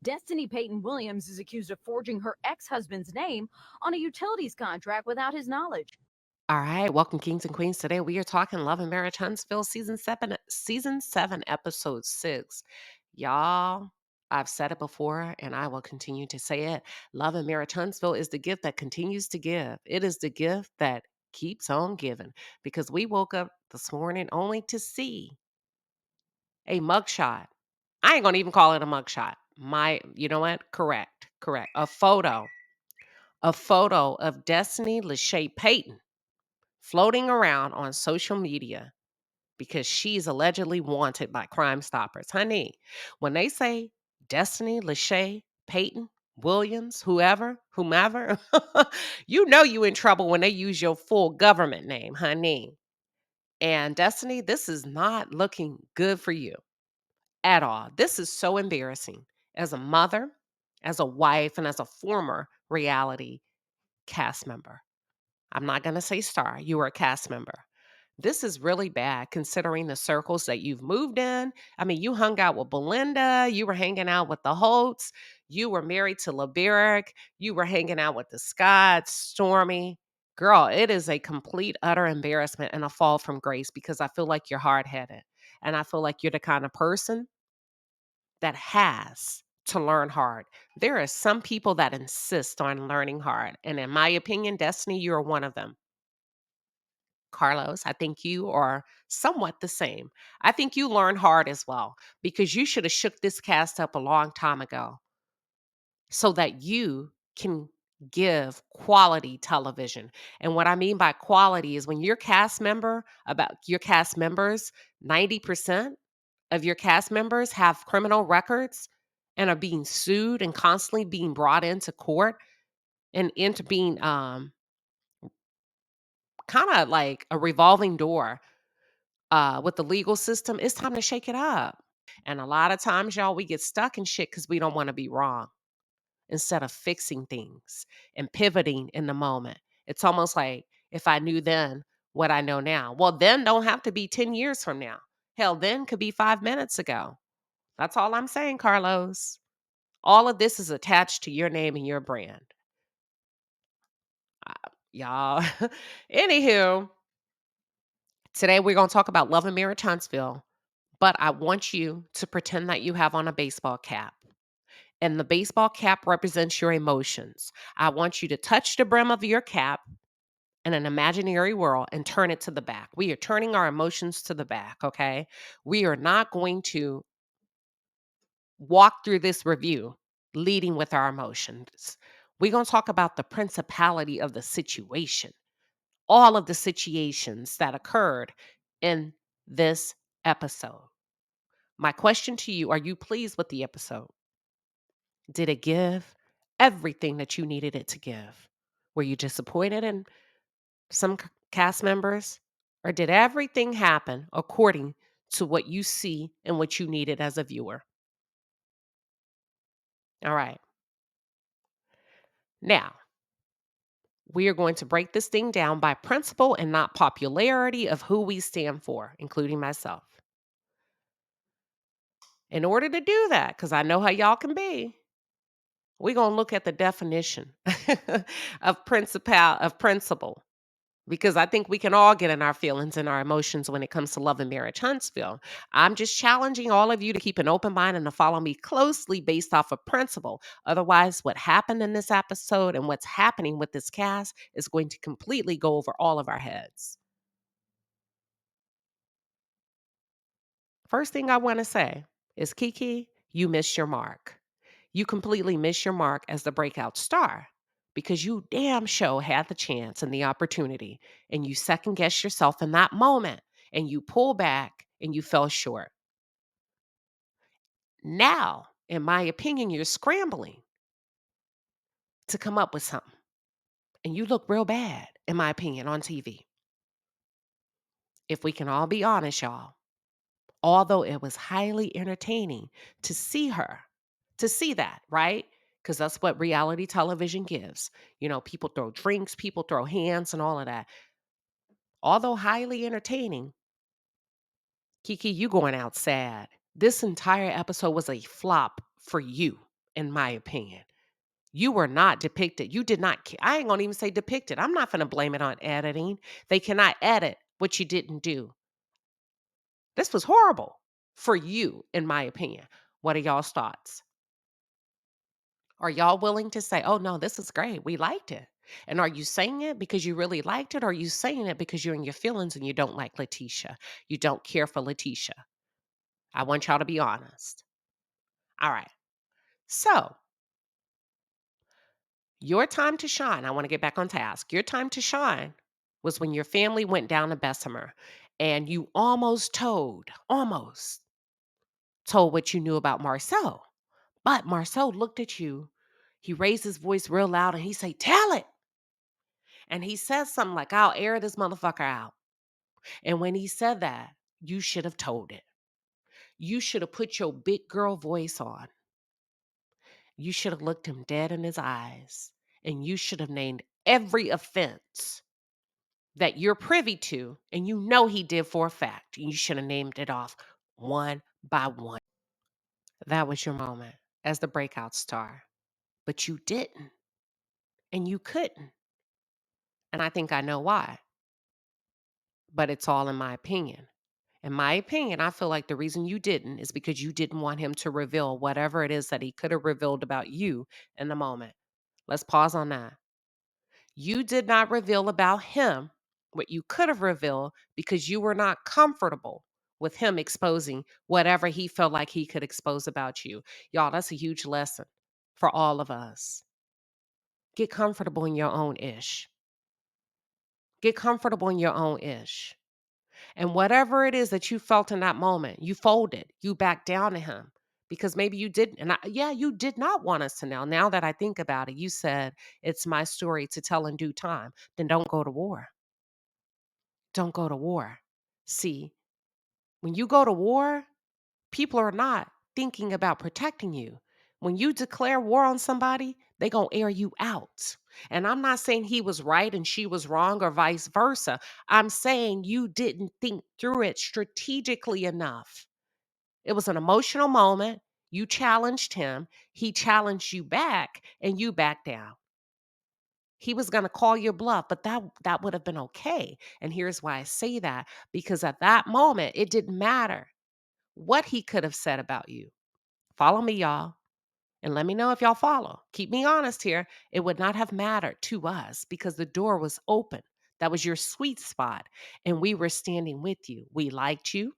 Destiny Payton Williams is accused of forging her ex-husband's name on a utilities contract without his knowledge. All right, welcome, kings and queens. Today we are talking Love and Marriage Huntsville season 7, episode 6. Y'all, I've said it before and I will continue to say it. Love and Marriage Huntsville is the gift that continues to give. It is the gift that keeps on giving because we woke up this morning only to see a mugshot. I ain't gonna even call it a mugshot. You know what? Correct. A photo of Destiny Lachey Payton floating around on social media because she's allegedly wanted by Crime Stoppers. Honey, when they say Destiny, Lachey, Peyton, Williams, whomever, you know you in trouble when they use your full government name, honey. And Destiny, this is not looking good for you at all. This is so embarrassing as a mother, as a wife, and as a former reality cast member. I'm not going to say star. You were a cast member. This is really bad considering the circles that you've moved in. I mean, you hung out with Belinda, you were hanging out with the Holts, you were married to LeBerick, you were hanging out with the Scotts, Stormy. Girl, it is a complete, utter embarrassment and a fall from grace because I feel like you're hard headed. And I feel like you're the kind of person that has to learn hard. There are some people that insist on learning hard. And in my opinion, Destiny, you are one of them. Carlos, I think you are somewhat the same. I think you learn hard as well because you should have shook this cast up a long time ago so that you can give quality television. And what I mean by quality is when your cast members, 90% of your cast members have criminal records and are being sued and constantly being brought into court and into being kind of like a revolving door with the legal system, it's time to shake it up. And a lot of times, y'all, we get stuck in shit because we don't want to be wrong instead of fixing things and pivoting in the moment. It's almost like if I knew then what I know now. Well, then don't have to be 10 years from now. Hell, then could be 5 minutes ago. That's all I'm saying, Carlos. All of this is attached to your name and your brand. Y'all. Anywho, today we're going to talk about Love and Marriage Huntsville. But I want you to pretend that you have on a baseball cap. And the baseball cap represents your emotions. I want you to touch the brim of your cap in an imaginary world and turn it to the back. We are turning our emotions to the back, okay? We are not going to walk through this review leading with our emotions. We're going to talk about the principality of the situation, all of the situations that occurred in this episode. My question to you, are you pleased with the episode? Did it give everything that you needed it to give? Were you disappointed in some cast members? Or did everything happen according to what you see and what you needed as a viewer? All right. Now, we are going to break this thing down by principle and not popularity of who we stand for, including myself. In order to do that, because I know how y'all can be, we're going to look at the definition of principle. Because I think we can all get in our feelings and our emotions when it comes to Love and Marriage Huntsville. I'm just challenging all of you to keep an open mind and to follow me closely based off of principle. Otherwise, what happened in this episode and what's happening with this cast is going to completely go over all of our heads. First thing I want to say is Kiki, you missed your mark. You completely missed your mark as the breakout star because you damn sure had the chance and the opportunity and you second guessed yourself in that moment and you pull back and you fell short. Now, in my opinion, you're scrambling to come up with something and you look real bad, in my opinion, on TV. If we can all be honest, y'all, although it was highly entertaining to see her, to see that, right? Because that's what reality television gives. You know, people throw drinks, people throw hands, and all of that. Although highly entertaining, Kiki, you going out sad. This entire episode was a flop for you in my opinion. You were not depicted. You did not. I ain't gonna even say depicted. I'm not gonna blame it on editing. They cannot edit what you didn't do. This was horrible for you, in my opinion. What are y'all's thoughts? Are y'all willing to say, oh, no, this is great. We liked it. And are you saying it because you really liked it? Or are you saying it because you're in your feelings and you don't like Letitia? You don't care for Letitia. I want y'all to be honest. All right. So, your time to shine, I want to get back on task. Your time to shine was when your family went down to Bessemer and you almost told what you knew about Marcel. But Marcel looked at you. He raised his voice real loud and he said, tell it. And he says something like, I'll air this motherfucker out. And when he said that, you should have told it. You should have put your big girl voice on. You should have looked him dead in his eyes. And you should have named every offense that you're privy to and you know he did for a fact. And you should have named it off one by one. That was your moment as the breakout star. But you didn't. And you couldn't. And I think I know why. But it's all in my opinion. In my opinion, I feel like the reason you didn't is because you didn't want him to reveal whatever it is that he could have revealed about you in the moment. Let's pause on that. You did not reveal about him what you could have revealed because you were not comfortable with him exposing whatever he felt like he could expose about you. Y'all, that's a huge lesson for all of us. Get comfortable in your own ish. Get comfortable in your own ish. And whatever it is that you felt in that moment, you folded, you backed down to him because maybe you didn't. And yeah, you did not want us to know. Now that I think about it, you said, it's my story to tell in due time. Then don't go to war. Don't go to war. See, when you go to war, people are not thinking about protecting you. When you declare war on somebody, they going to air you out. And I'm not saying he was right and she was wrong or vice versa. I'm saying you didn't think through it strategically enough. It was an emotional moment. You challenged him, he challenged you back, and you backed down. He was going to call your bluff, but that would have been okay. And here's why I say that, because at that moment it didn't matter what he could have said about you. Follow me, y'all. And let me know if y'all follow. Keep me honest here. It would not have mattered to us because the door was open. That was your sweet spot. And we were standing with you. We liked you.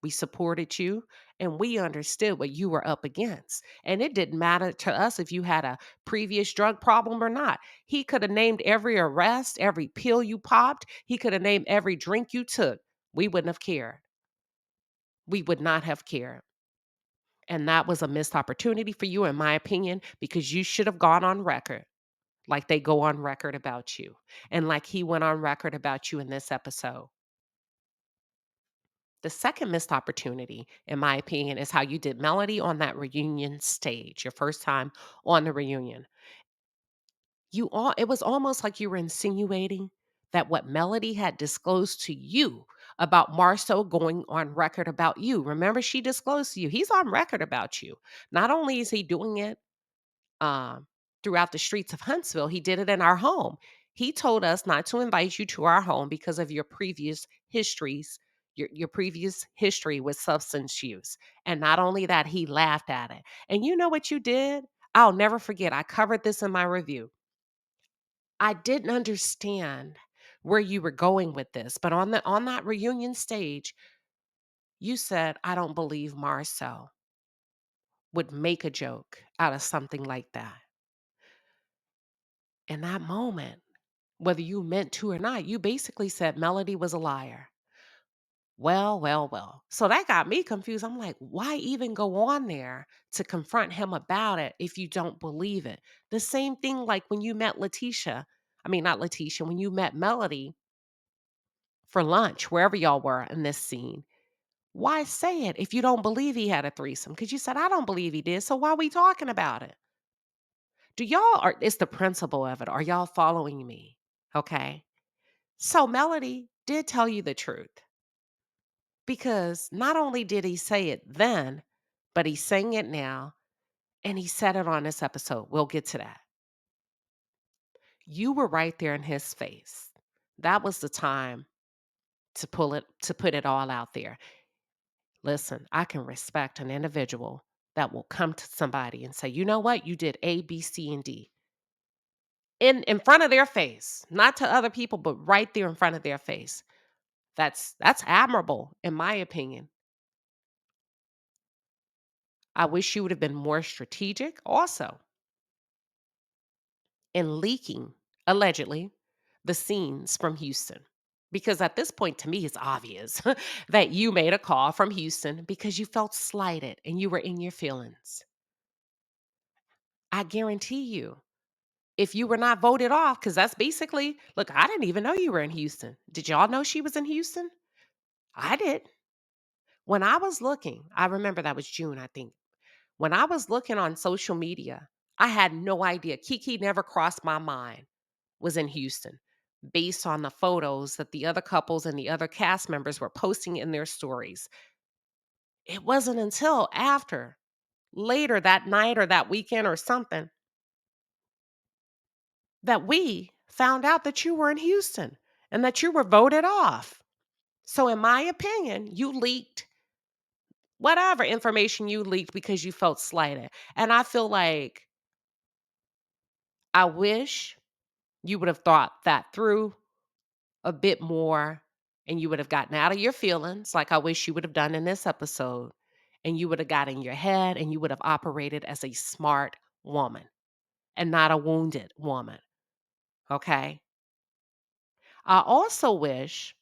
We supported you. And we understood what you were up against. And it didn't matter to us if you had a previous drug problem or not. He could have named every arrest, every pill you popped. He could have named every drink you took. We wouldn't have cared. We would not have cared. And that was a missed opportunity for you, in my opinion, because you should have gone on record like they go on record about you and like he went on record about you in this episode. The second missed opportunity, in my opinion, is how you did Melody on that reunion stage, your first time on the reunion. It was almost like you were insinuating that what Melody had disclosed to you about Marceau going on record about you. Remember, she disclosed to you, he's on record about you. Not only is he doing it um, throughout the streets of Huntsville. He did it in our home. He told us not to invite you to our home because of your previous histories, your previous history with substance use. And not only that, he laughed at it. And you know what you did? I'll never forget. I covered this in my review. I didn't understand where you were going with this, but on that reunion stage, you said, I don't believe Marcel would make a joke out of something like that. In that moment, whether you meant to or not, you basically said Melody was a liar. Well, well, well. So that got me confused. I'm like, why even go on there to confront him about it if you don't believe it? The same thing like when you met Letitia. I mean, not Letitia, when you met Melody for lunch, wherever y'all were in this scene. Why say it if you don't believe he had a threesome? Because you said, I don't believe he did. So why are we talking about it? It's the principle of it. Are y'all following me? Okay. So Melody did tell you the truth because not only did he say it then, but he's saying it now. And he said it on this episode. We'll get to that. You were right there in his face. That was the time to put it all out there. Listen, I can respect an individual that will come to somebody and say, you know what? You did A, B, C, and D in front of their face, not to other people, but right there in front of their face. That's admirable, in my opinion. I wish you would have been more strategic also in leaking, allegedly, the scenes from Houston. Because at this point, to me, it's obvious that you made a call from Houston because you felt slighted and you were in your feelings. I guarantee you, if you were not voted off, because that's basically, look, I didn't even know you were in Houston. Did y'all know she was in Houston? I did. When I was looking, I remember that was June, I think. When I was looking on social media, I had no idea. Kiki never crossed my mind was in Houston based on the photos that the other couples and the other cast members were posting in their stories. It wasn't until after later that night or that weekend or something that we found out that you were in Houston and that you were voted off. So, in my opinion, you leaked whatever information you leaked because you felt slighted. And I feel like I wish you would have thought that through a bit more and you would have gotten out of your feelings, like I wish you would have done in this episode. And you would have got in your head and you would have operated as a smart woman and not a wounded woman. Okay. I also wish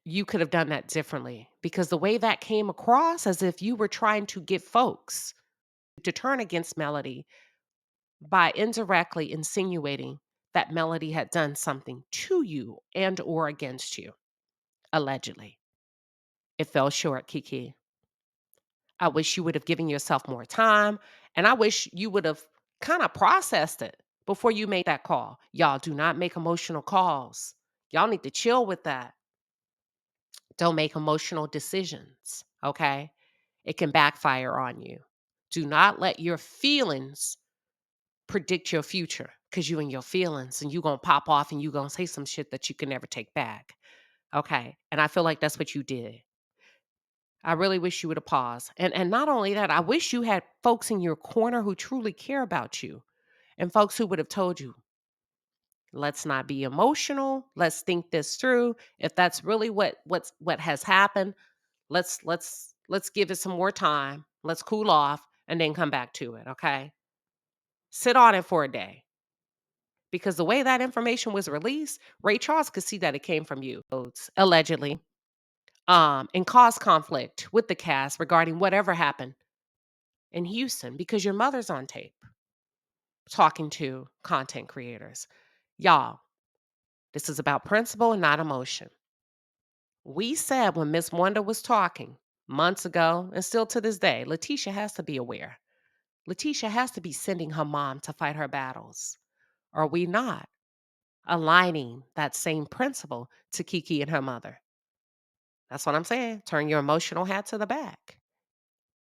you could have done that differently because the way that came across as if you were trying to get folks to turn against Melody by indirectly insinuating that Melody had done something to you and or against you, allegedly. It fell short, Kiki. I wish you would have given yourself more time, and I wish you would have kind of processed it before you made that call. Y'all do not make emotional calls. Y'all need to chill with that. Don't make emotional decisions, okay? It can backfire on you. Do not let your feelings predict your future because you and your feelings and you going to pop off and you going to say some shit that you can never take back. Okay. And I feel like that's what you did. I really wish you would have paused. And not only that, I wish you had folks in your corner who truly care about you and folks who would have told you, let's not be emotional. Let's think this through. If that's really what has happened, let's give it some more time. Let's cool off and then come back to it. Okay. Sit on it for a day. Because the way that information was released, Ray Charles could see that it came from you, allegedly, and caused conflict with the cast regarding whatever happened in Houston because your mother's on tape talking to content creators. Y'all, this is about principle and not emotion. We said when Miss Wonder was talking months ago, and still to this day, Letitia has to be aware. Letitia has to be sending her mom to fight her battles. Are we not aligning that same principle to Kiki and her mother? That's what I'm saying. Turn your emotional hat to the back.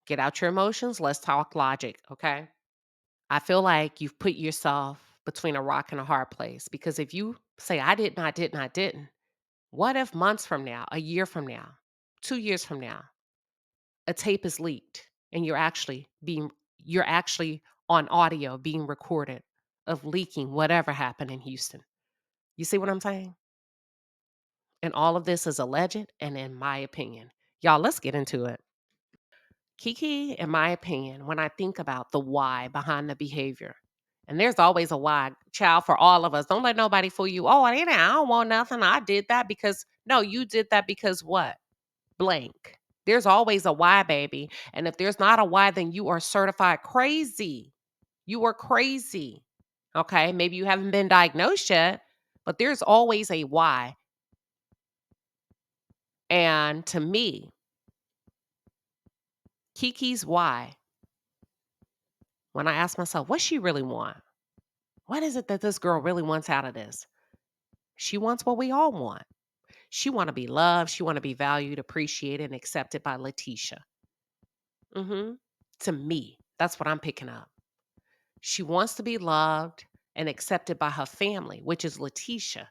Get out your emotions. Let's talk logic, okay? I feel like you've put yourself between a rock and a hard place because if you say, I didn't, I didn't, I didn't, what if months from now, a year from now, 2 years from now, a tape is leaked and you're actually on audio being recorded of leaking whatever happened in Houston. You see what I'm saying? And all of this is alleged and in my opinion. Y'all, let's get into it. Kiki, in my opinion, when I think about the why behind the behavior, and there's always a why, child, for all of us. Don't let nobody fool you. Oh, I don't want nothing. I did that because, no, you did that because what? Blank. There's always a why, baby. And if there's not a why, then you are certified crazy. You are crazy. Okay. Maybe you haven't been diagnosed yet, but there's always a why. And to me, Kiki's why, when I ask myself, what she really want? What is it that this girl really wants out of this? She wants what we all want. She want to be loved. She want to be valued, appreciated, and accepted by Letitia. To me, That's what I'm picking up. She wants to be loved and accepted by her family, which is Letitia.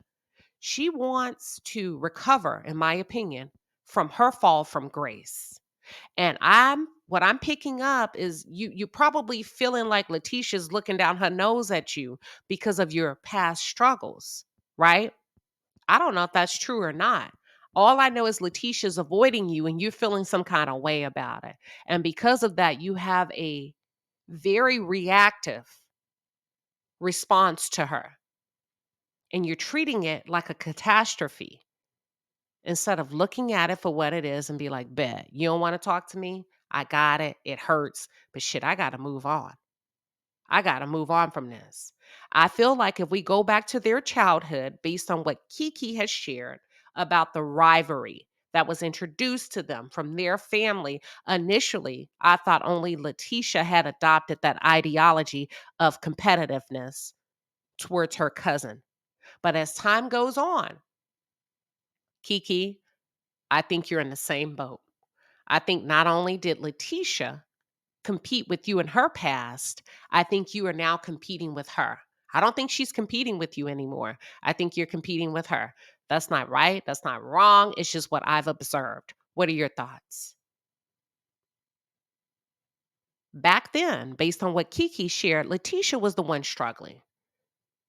She wants to recover, in my opinion, from her fall from grace. And what I'm picking up is you probably feeling like Letitia's looking down her nose at you because of your past struggles, right? I don't know if that's true or not. All I know is Letitia's avoiding you and you're feeling some kind of way about it. And because of that, you have a very reactive response to her. And you're treating it like a catastrophe instead of looking at it for what it is and be like, bet, you don't want to talk to me? I got it. It hurts. But shit, I got to move on. I got to move on from this. I feel like if we go back to their childhood, based on what Kiki has shared about the rivalry that was introduced to them from their family, initially, I thought only Letitia had adopted that ideology of competitiveness towards her cousin. But as time goes on, Kiki, I think you're in the same boat. I think not only did Letitia compete with you in her past, I think you are now competing with her. I don't think she's competing with you anymore. I think you're competing with her. That's not right. That's not wrong. It's just what I've observed. What are your thoughts? Back then, based on what Kiki shared, Letitia was the one struggling.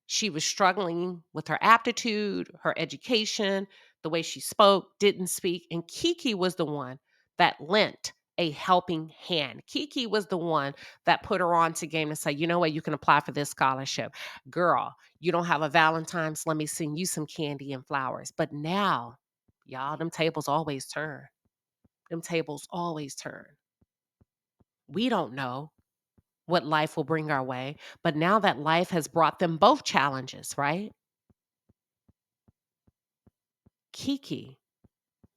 She was struggling with her aptitude, her education, the way she spoke, didn't speak. And Kiki was the one that lent a helping hand. Kiki was the one that put her on to game to say, you know what, you can apply for this scholarship. Girl, you don't have a Valentine's. Let me send you some candy and flowers. But now, y'all, them tables always turn. Them tables always turn. We don't know what life will bring our way. But now that life has brought them both challenges, right? Kiki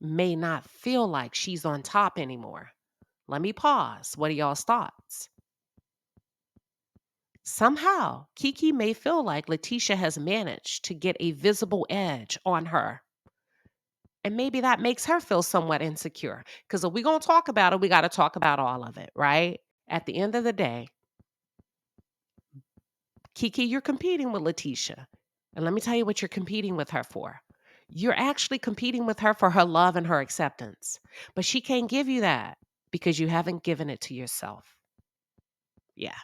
may not feel like she's on top anymore. Let me pause. What are y'all's thoughts? Somehow, Kiki may feel like Letitia has managed to get a visible edge on her. And maybe that makes her feel somewhat insecure. Because if we're going to talk about it, we got to talk about all of it, right? At the end of the day, Kiki, you're competing with Letitia. And let me tell you what you're competing with her for. You're actually competing with her for her love and her acceptance. But she can't give you that because you haven't given it to yourself. Yeah.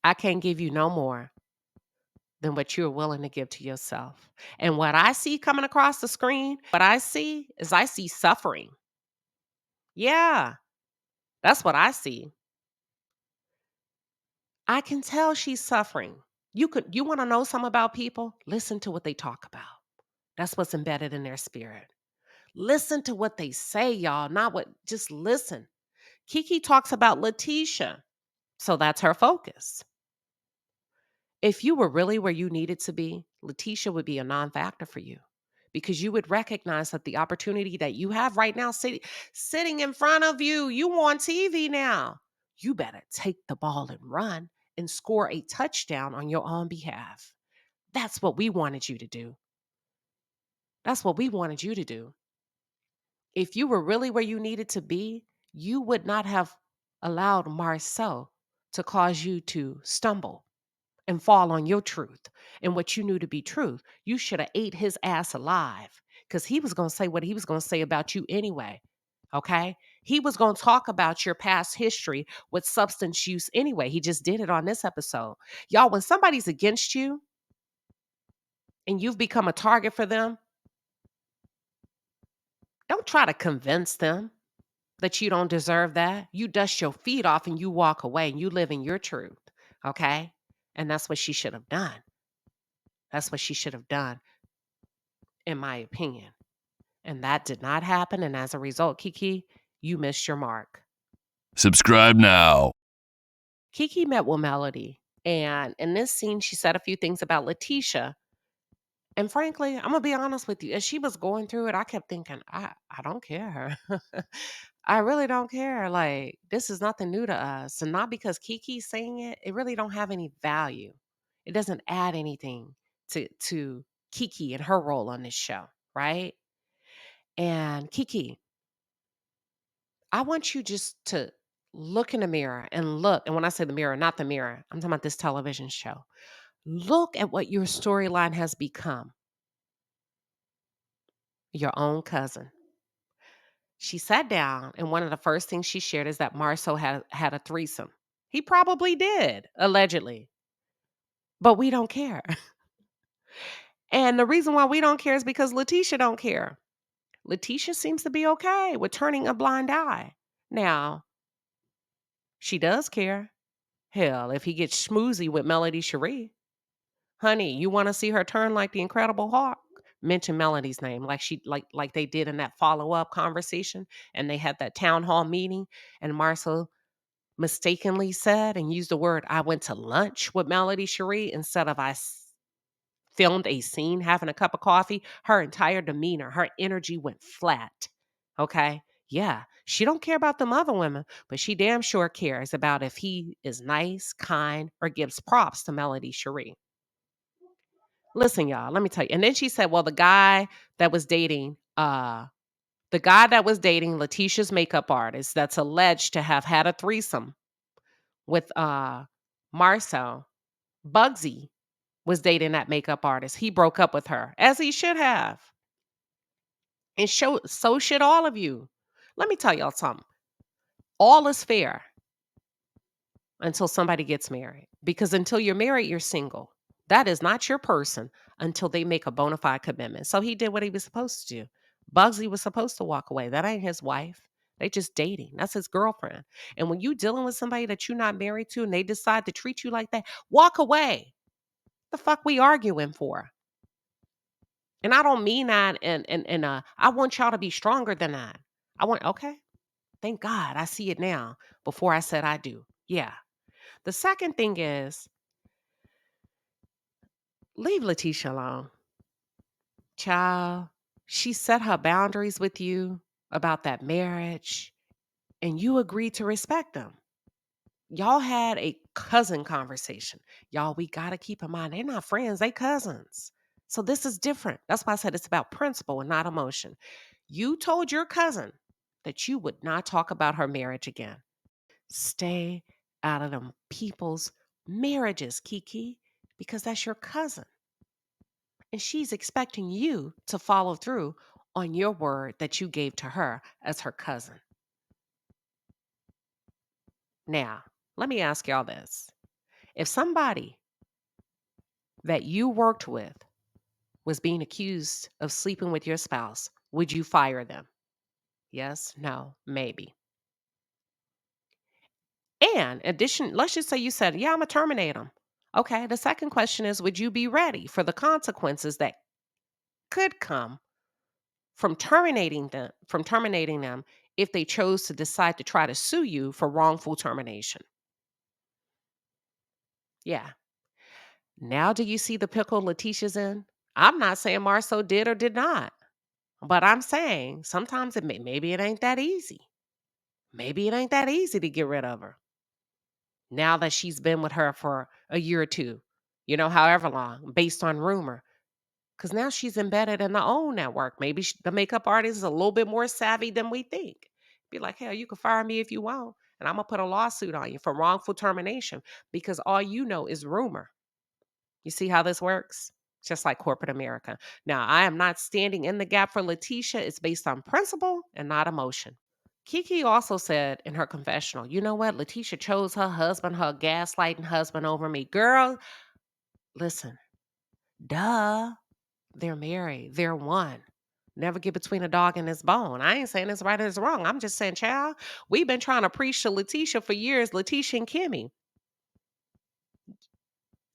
I can't give you no more than what you're willing to give to yourself. And what I see coming across the screen, what I see is I see suffering. Yeah, that's what I see. I can tell she's suffering. You want to know something about people? Listen to what they talk about. That's what's embedded in their spirit. Listen to what they say, y'all, not what, just listen. Kiki talks about Letitia, so that's her focus. If you were really where you needed to be, Letitia would be a non-factor for you because you would recognize that the opportunity that you have right now sitting in front of you, you on TV now. You better take the ball and run and score a touchdown on your own behalf. That's what we wanted you to do. That's what we wanted you to do. If you were really where you needed to be, you would not have allowed Marcel to cause you to stumble and fall on your truth and what you knew to be truth. You should have ate his ass alive because he was going to say what he was going to say about you anyway. Okay. He was going to talk about your past history with substance use anyway. He just did it on this episode. Y'all, when somebody's against you and you've become a target for them, don't try to convince them that you don't deserve that. You dust your feet off and you walk away and you live in your truth. Okay. And that's what she should have done. That's what she should have done, in my opinion. And that did not happen. And as a result, Kiki, you missed your mark. Subscribe now. Kiki met with Melody. And in this scene, she said a few things about Letitia. And frankly, I'm going to be honest with you. As she was going through it, I kept thinking, I don't care. I really don't care. Like, this is nothing new to us. And not because Kiki's saying it, it really don't have any value. It doesn't add anything to Kiki and her role on this show, right? And Kiki, I want you just to Look in the mirror and look. And when I say the mirror, not the mirror, I'm talking about this television show. Look at what your storyline has become. Your own cousin. She sat down, and one of the first things she shared is that Marceau had a threesome. He probably did, allegedly, but we don't care. And the reason why we don't care is because Letitia don't care. Letitia seems to be okay with turning a blind eye. Now, she does care. Hell, if he gets schmoozy with Melody Cherie, honey, you want to see her turn like the Incredible Hulk? Mention Melody's name, like they did in that follow-up conversation, and they had that town hall meeting, and Marcel mistakenly said and used the word, I went to lunch with Melody Cherie instead of filmed a scene having a cup of coffee. Her entire demeanor, her energy went flat. Okay? Yeah, she don't care about them other women, but she damn sure cares about if he is nice, kind, or gives props to Melody Cherie. Listen, y'all, let me tell you. And then she said, well, that was dating, the guy that was dating Letitia's makeup artist that's alleged to have had a threesome with Marcel, Bugsy was dating that makeup artist. He broke up with her, as he should have. And so should all of you. Let me tell y'all something. All is fair until somebody gets married. Because until you're married, you're single. That is not your person until they make a bona fide commitment. So he did what he was supposed to do. Bugsy was supposed to walk away. That ain't his wife. They just dating. That's his girlfriend. And when you dealing with somebody that you're not married to and they decide to treat you like that, walk away. The fuck we arguing for? And I don't mean that and I want y'all to be stronger than that. Okay. Thank God I see it now before I said I do. Yeah. The second thing is leave Letitia alone. Child, she set her boundaries with you about that marriage and you agreed to respect them. Y'all had a cousin conversation. Y'all, we got to keep in mind, they're not friends, they cousins. So this is different. That's why I said it's about principle and not emotion. You told your cousin that you would not talk about her marriage again. Stay out of them people's marriages, Kiki, because that's your cousin. And she's expecting you to follow through on your word that you gave to her as her cousin. Now, let me ask y'all this. If somebody that you worked with was being accused of sleeping with your spouse, would you fire them? Yes, no, maybe. And addition, let's just say you said, yeah, I'm going to terminate them. Okay, the second question is, would you be ready for the consequences that could come from terminating them if they chose to decide to try to sue you for wrongful termination? Yeah. Now do you see the pickle Letitia's in? I'm not saying Marceau did or did not, but I'm saying sometimes maybe it ain't that easy. Maybe it ain't that easy to get rid of her. Now that she's been with her for a year or two, however long, based on rumor. Because now she's embedded in the own network. Maybe the makeup artist is a little bit more savvy than we think. Be like, hell, you can fire me if you want. And I'm going to put a lawsuit on you for wrongful termination because all you know is rumor. You see how this works? Just like corporate America. Now, I am not standing in the gap for Letitia. It's based on principle and not emotion. Kiki also said in her confessional, you know what? Letitia chose her husband, her gaslighting husband over me. Girl, listen, duh. They're married. They're one. Never get between a dog and his bone. I ain't saying it's right or it's wrong. I'm just saying, child, we've been trying to preach to Letitia for years, Letitia and Kimmy.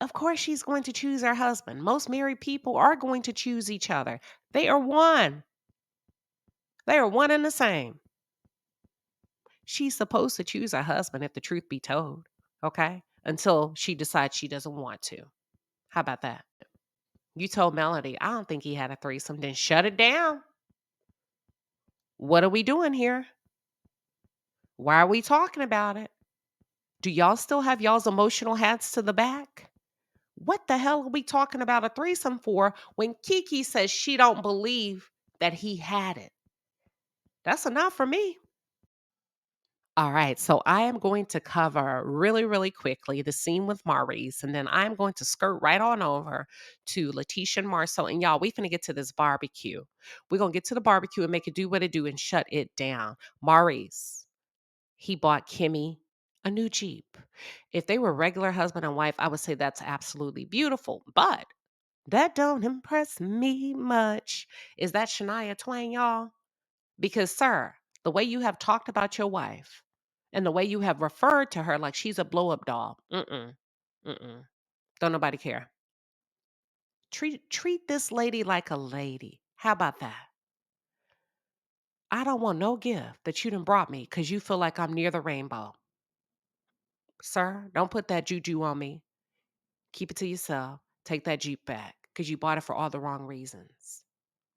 Of course, she's going to choose her husband. Most married people are going to choose each other. They are one. They are one and the same. She's supposed to choose her husband if the truth be told, okay? Until she decides she doesn't want to. How about that? You told Melody, I don't think he had a threesome. Then shut it down. What are we doing here? Why are we talking about it? Do y'all still have y'all's emotional hats to the back? What the hell are we talking about a threesome for when Kiki says she don't believe that he had it? That's enough for me. All right, so I am going to cover really, really quickly the scene with Maurice, and then I'm going to skirt right on over to Letitia and Marcel. And y'all, we finna get to this barbecue. We're gonna get to the barbecue and make it do what it do and shut it down. Maurice, he bought Kimmy a new Jeep. If they were regular husband and wife, I would say that's absolutely beautiful, but that don't impress me much. Is that Shania Twain, y'all? Because, sir, the way you have talked about your wife and the way you have referred to her like she's a blow up doll, mm-mm. Don't nobody care. Treat this lady like a lady. How about that? I don't want no gift that you done brought me because you feel like I'm near the rainbow. Sir, don't put that juju on me. Keep it to yourself. Take that Jeep back because you bought it for all the wrong reasons.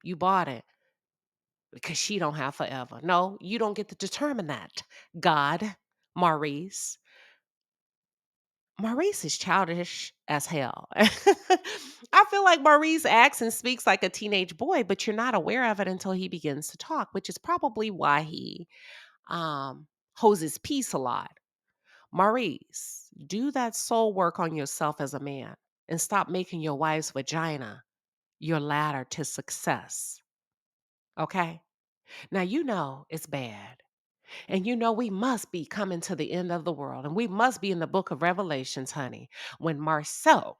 You bought it because she don't have forever. No, you don't get to determine that. God, Maurice. Maurice is childish as hell. I feel like Maurice acts and speaks like a teenage boy, but you're not aware of it until he begins to talk, which is probably why he um, holds his peace a lot. Maurice, do that soul work on yourself as a man and stop making your wife's vagina your ladder to success. Okay? Now, you know it's bad. And you know we must be coming to the end of the world. And we must be in the book of Revelations, honey, when Marcel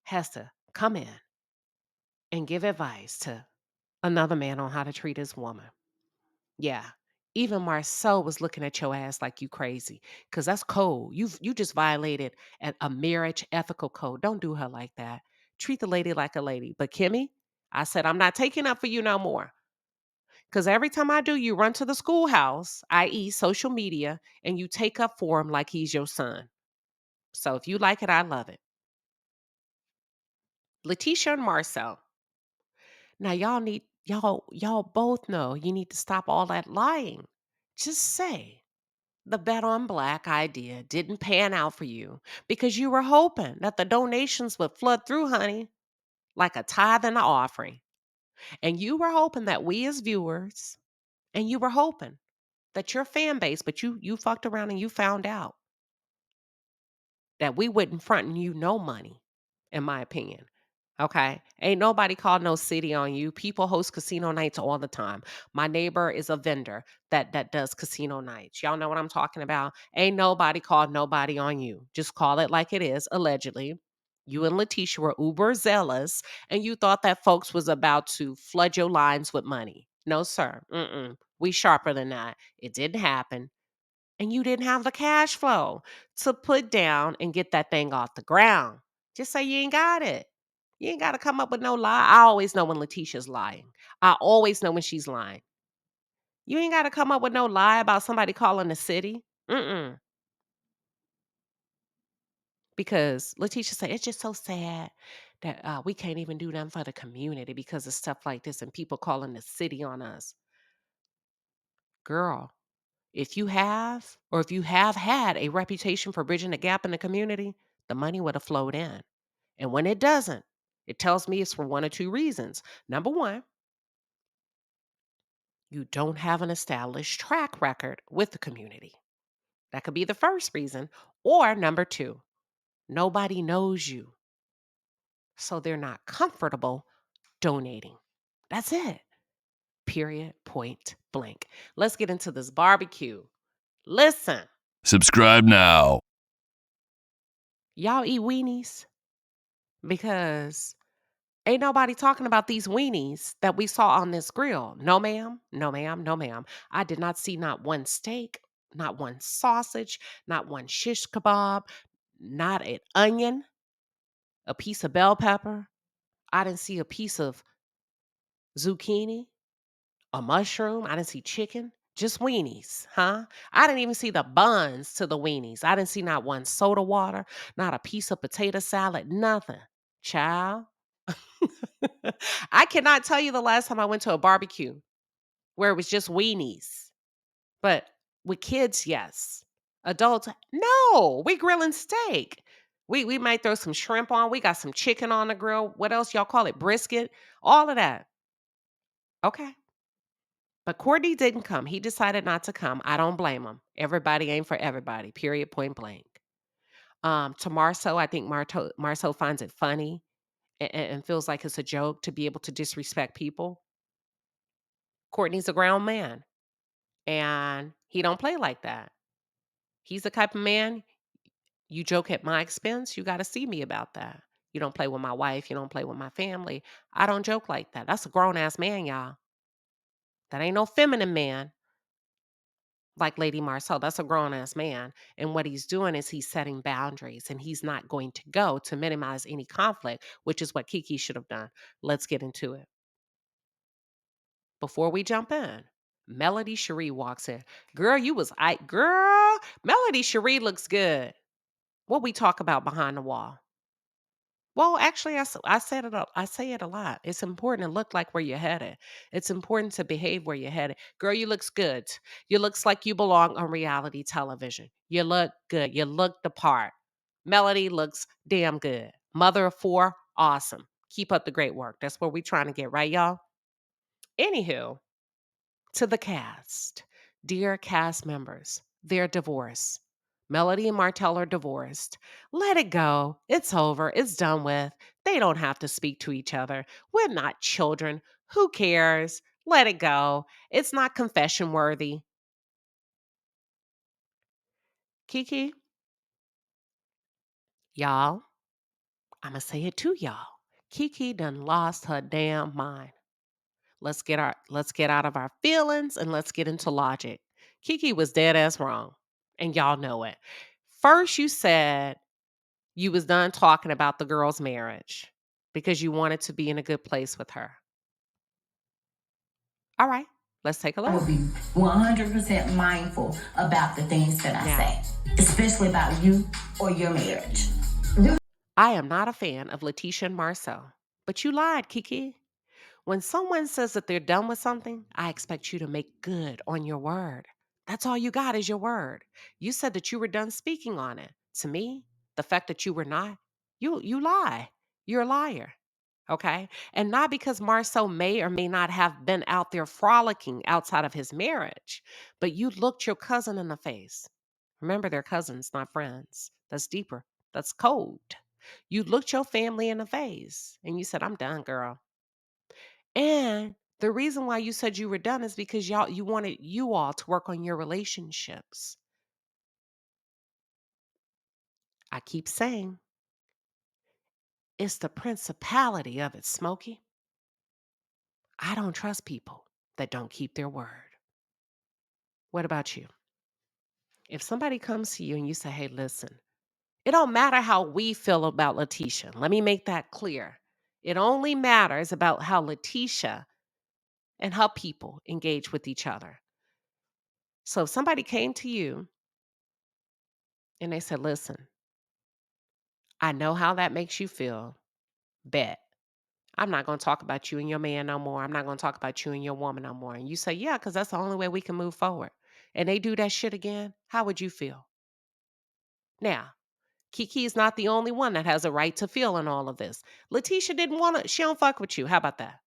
has to come in and give advice to another man on how to treat his woman. Yeah. Even Marcel was looking at your ass like you crazy. Cause that's cold. You just violated a marriage ethical code. Don't do her like that. Treat the lady like a lady. But Kimmy, I said, I'm not taking up for you no more. Because every time I do, you run to the schoolhouse, i.e., social media, and you take up for him like he's your son. So if you like it, I love it. Letitia and Marcel. Now y'all both know you need to stop all that lying. Just say the bet on black idea didn't pan out for you because you were hoping that the donations would flood through, honey, like a tithe and an offering. And you were hoping that we as viewers, and you were hoping that your fan base, but you fucked around and you found out that we wouldn't fronting you no money, in my opinion. Okay. Ain't nobody called no city on you. People host casino nights all the time. My neighbor is a vendor that does casino nights. Y'all know what I'm talking about. Ain't nobody called nobody on you. Just call it like it is, allegedly. You and Letitia were uber zealous and you thought that folks was about to flood your lines with money. No, sir. We sharper than that. It didn't happen and you didn't have the cash flow to put down and get that thing off the ground. Just say you ain't got it. You ain't got to come up with no lie. I always know when Letitia's lying. I always know when she's lying. You ain't got to come up with no lie about somebody calling the city. Because Letitia said, it's just so sad that we can't even do nothing for the community because of stuff like this and people calling the city on us. Girl, if you have, or if you have had a reputation for bridging the gap in the community, the money would have flowed in. And when it doesn't, it tells me it's for one or two reasons. Number one, you don't have an established track record with the community. That could be the first reason. Or number two, nobody knows you. So they're not comfortable donating. That's it. Period. Point blank. Let's get into this barbecue. Listen, Subscribe now. y'all eat weenies because ain't nobody talking about these weenies that we saw on this grill. No, ma'am. No, ma'am. No, ma'am. I did not see not one steak, not one sausage, not one shish kebab, not an onion, a piece of bell pepper. I didn't see a piece of zucchini, a mushroom. I didn't see chicken. Just weenies, huh? I didn't even see the buns to the weenies. I didn't see not one soda water, not a piece of potato salad, nothing. Child. I cannot tell you the last time I went to a barbecue where it was just weenies. But with kids, yes. Adults, no. We grilling steak. We might throw some shrimp on. We got some chicken on the grill. What else y'all call it? Brisket. All of that. Okay. But Courtney didn't come. He decided not to come. I don't blame him. Everybody ain't for everybody, period, point blank. To Marceau, I think Marceau finds it funny and feels like it's a joke to be able to disrespect people. Courtney's a grown man, and he don't play like that. He's the type of man, you joke at my expense, you got to see me about that. You don't play with my wife, you don't play with my family. I don't joke like that. That's a grown ass man, y'all. That ain't no feminine man like Lady Marceau. That's a grown ass man. And what he's doing is he's setting boundaries and he's not going to go to minimize any conflict, which is what Kiki should have done. Let's get into it. Before we jump in, Melody Cherie walks in. Girl, girl, Melody Cherie looks good. What we talk about behind the wall? Well, actually, I say it a lot. It's important to look like where you're headed. It's important to behave where you're headed. Girl, you looks good. You looks like you belong on reality television. You look good. You look the part. Melody looks damn good. Mother of four, awesome. Keep up the great work. That's where we trying to get, right, y'all? Anywho, to the cast. Dear cast members, they're divorced. Melody and Martell are divorced. Let it go. It's over. It's done with. They don't have to speak to each other. We're not children. Who cares? Let it go. It's not confession worthy. Kiki, y'all, I'm going to say it to y'all. Kiki done lost her damn mind. Let's get out of our feelings and let's get into logic. Kiki was dead ass wrong, and y'all know it. First, you said you was done talking about the girl's marriage because you wanted to be in a good place with her. All right, let's take a I will look. be 100% mindful about the things that I Now, say, especially about you or your marriage. I am not a fan of Letitia and Marcel, but you lied, Kiki. When someone says that they're done with something, I expect you to make good on your word. That's all you got is your word. You said that you were done speaking on it. To me, the fact that you were not, you lie. You're a liar. Okay? And not because Marceau may or may not have been out there frolicking outside of his marriage, but you looked your cousin in the face. Remember, they're cousins, not friends. That's deeper. That's cold. You looked your family in the face and you said, I'm done, girl. And the reason why you said you were done is because you wanted you all to work on your relationships. I keep saying it's the principality of it, Smokey. I don't trust people that don't keep their word. What about you? If somebody comes to you and you say, hey, listen, it don't matter how we feel about Letitia. Let me make that clear. It only matters about how Letitia and her people engage with each other. So if somebody came to you and they said, listen, I know how that makes you feel. Bet. I'm not going to talk about you and your man no more. I'm not going to talk about you and your woman no more. And you say, yeah, because that's the only way we can move forward. And they do that shit again. How would you feel? Now, Kiki is not the only one that has a right to feel in all of this. Letitia didn't want to, she don't fuck with you. How about that?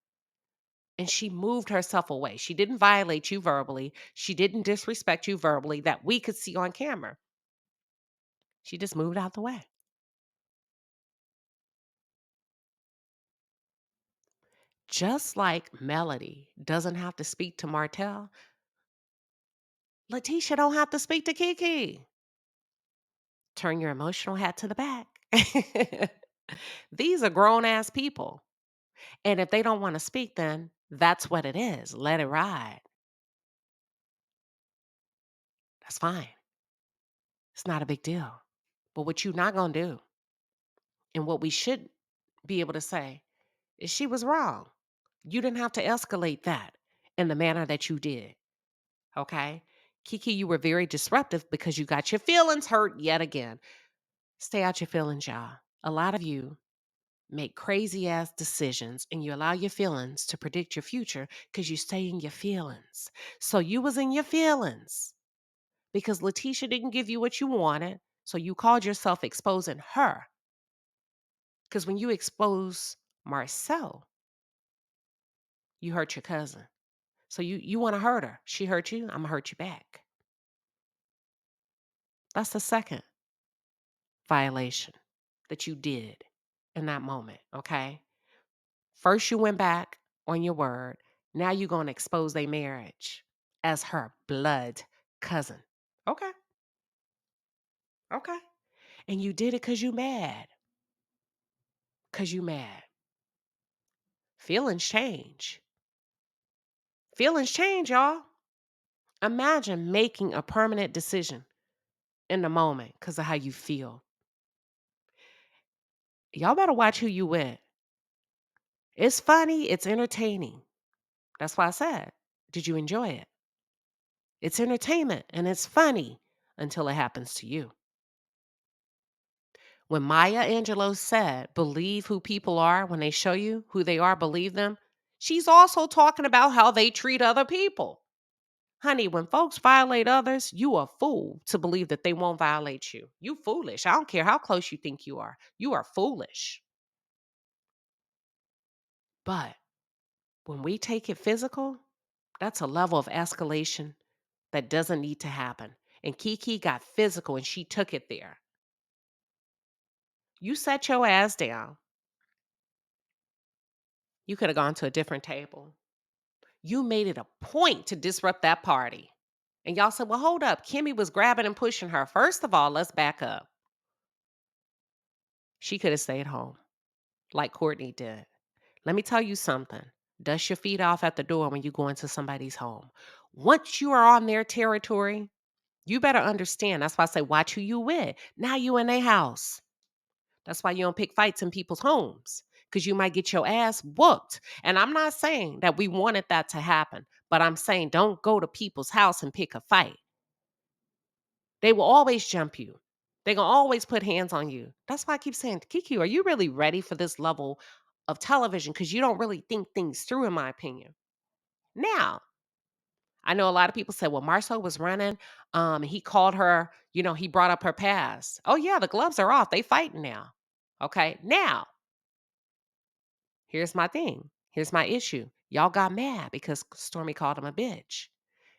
And she moved herself away. She didn't violate you verbally. She didn't disrespect you verbally that we could see on camera. She just moved out the way. Just like Melody doesn't have to speak to Martell, Letitia don't have to speak to Kiki. Turn your emotional hat to the back. These are grown ass people. And if they don't want to speak, then that's what it is. Let it ride. That's fine. It's not a big deal. But what you're not going to do, and what we should be able to say, is she was wrong. You didn't have to escalate that in the manner that you did. Okay? Kiki, you were very disruptive because you got your feelings hurt yet again. Stay out your feelings, y'all. A lot of you make crazy ass decisions and you allow your feelings to predict your future because you stay in your feelings. So you was in your feelings because Letitia didn't give you what you wanted. So you called yourself exposing her. Because when you expose Marcel, you hurt your cousin. So you want to hurt her. She hurt you, I'm going to hurt you back. That's the second violation that you did in that moment, okay? First, you went back on your word. Now you're going to expose their marriage as her blood cousin. Okay. Okay. And you did it because you mad. Because you mad. Feelings change. Feelings change, y'all. Imagine making a permanent decision in the moment because of how you feel. Y'all better watch who you with. It's funny. It's entertaining. That's why I said, did you enjoy it? It's entertainment and it's funny until it happens to you. When Maya Angelou said, believe who people are when they show you who they are, believe them, she's also talking about how they treat other people. Honey, when folks violate others, you a fool to believe that they won't violate you. You foolish. I don't care how close you think you are. You are foolish. But when we take it physical, that's a level of escalation that doesn't need to happen. And Kiki got physical and she took it there. You sat your ass down. You could have gone to a different table. You made it a point to disrupt that party. And y'all said, well, hold up. Kimmy was grabbing and pushing her. First of all, let's back up. She could have stayed home like Courtney did. Let me tell you something. Dust your feet off at the door when you go into somebody's home. Once you are on their territory, you better understand. That's why I say, watch who you with. Now you in their house. That's why you don't pick fights in people's homes, because you might get your ass whooped. And I'm not saying that we wanted that to happen, but I'm saying don't go to people's house and pick a fight. They will always jump you. They're going to always put hands on you. That's why I keep saying, Kiki, are you really ready for this level of television? Because you don't really think things through, in my opinion. Now, I know a lot of people say, well, Marceau was running. He called her, he brought up her past. Oh, yeah, the gloves are off. They fighting now. Okay. Now, here's my thing. Here's my issue. Y'all got mad because Stormy called him a bitch.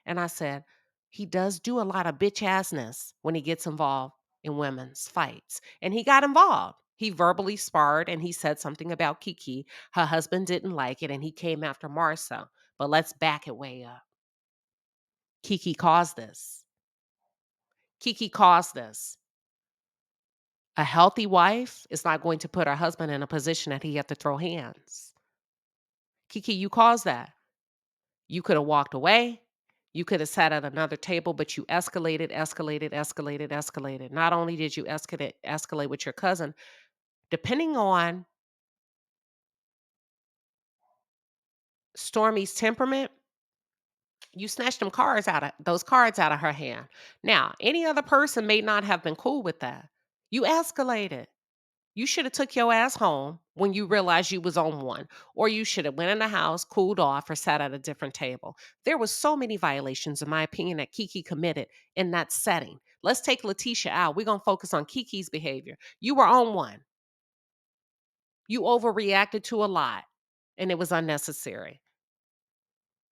And I said, he does do a lot of bitch assness when he gets involved in women's fights. And he got involved. He verbally sparred and he said something about Kiki. Her husband didn't like it and he came after Marceau. But let's back it way up. Kiki caused this. Kiki caused this. A healthy wife is not going to put her husband in a position that he had to throw hands. Kiki, you caused that. You could have walked away. You could have sat at another table, but you escalated. Not only did you escalate with your cousin, depending on Stormy's temperament, you snatched those cards out of her hand. Now, any other person may not have been cool with that. You escalated. You should have took your ass home when you realized you was on one, or you should have went in the house, cooled off, or sat at a different table. There was so many violations, in my opinion, that Kiki committed in that setting. Let's take Letitia out. We're going to focus on Kiki's behavior. You were on one. You overreacted to a lot, and it was unnecessary.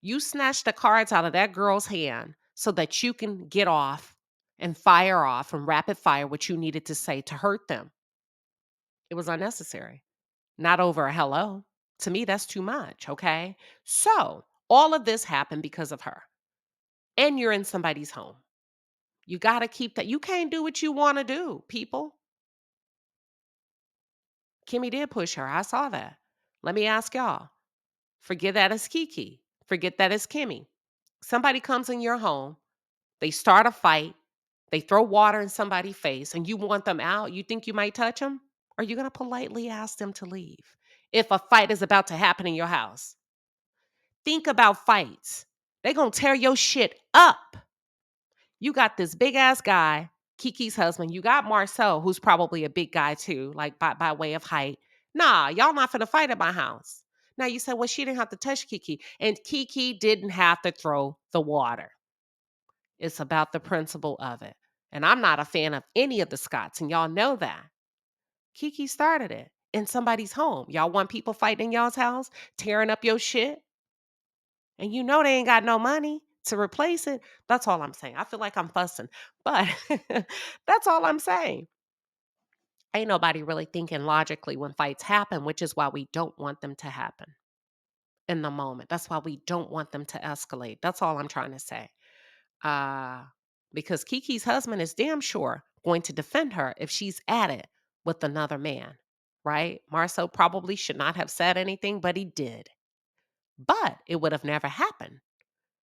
You snatched the cards out of that girl's hand so that you can get off and fire off and rapid fire what you needed to say to hurt them. It was unnecessary. Not over a hello. To me, that's too much, okay? So, all of this happened because of her. And you're in somebody's home. You got to keep that. You can't do what you want to do, people. Kimmy did push her. I saw that. Let me ask y'all. Forget that as Kiki. Forget that as Kimmy. Somebody comes in your home, they start a fight, they throw water in somebody's face, and you want them out. You think you might touch them? Are you going to politely ask them to leave if a fight is about to happen in your house? Think about fights. They gonna tear your shit up. You got this big ass guy, Kiki's husband. You got Marceau, who's probably a big guy too, like by way of height. Nah, y'all not finna fight at my house. Now you said, well, she didn't have to touch Kiki. And Kiki didn't have to throw the water. It's about the principle of it. And I'm not a fan of any of the Scots, and y'all know that. Kiki started it in somebody's home. Y'all want people fighting in y'all's house, tearing up your shit? and you know they ain't got no money to replace it. That's all I'm saying. I feel like I'm fussing, but that's all I'm saying. Ain't nobody really thinking logically when fights happen, which is why we don't want them to happen in the moment. That's why we don't want them to escalate. That's all I'm trying to say. Uh, because Kiki's husband is damn sure going to defend her if she's at it with another man, right? Marceau probably should not have said anything, but he did. But it would have never happened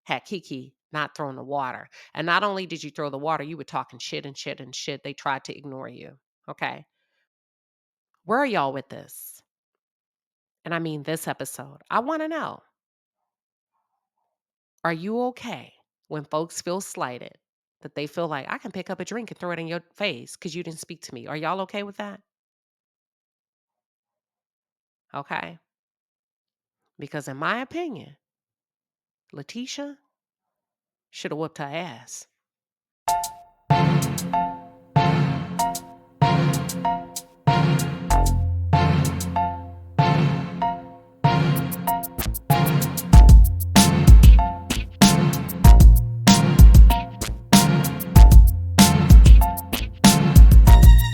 had Kiki not thrown the water. And not only did you throw the water, you were talking shit and shit and shit. They tried to ignore you. Okay. Where are y'all with this? And I mean this episode. I want to know, are you okay when folks feel slighted? That they feel like I can pick up a drink and throw it in your face because you didn't speak to me. Are y'all okay with that? Okay. Because in my opinion, Letitia should have whooped her ass.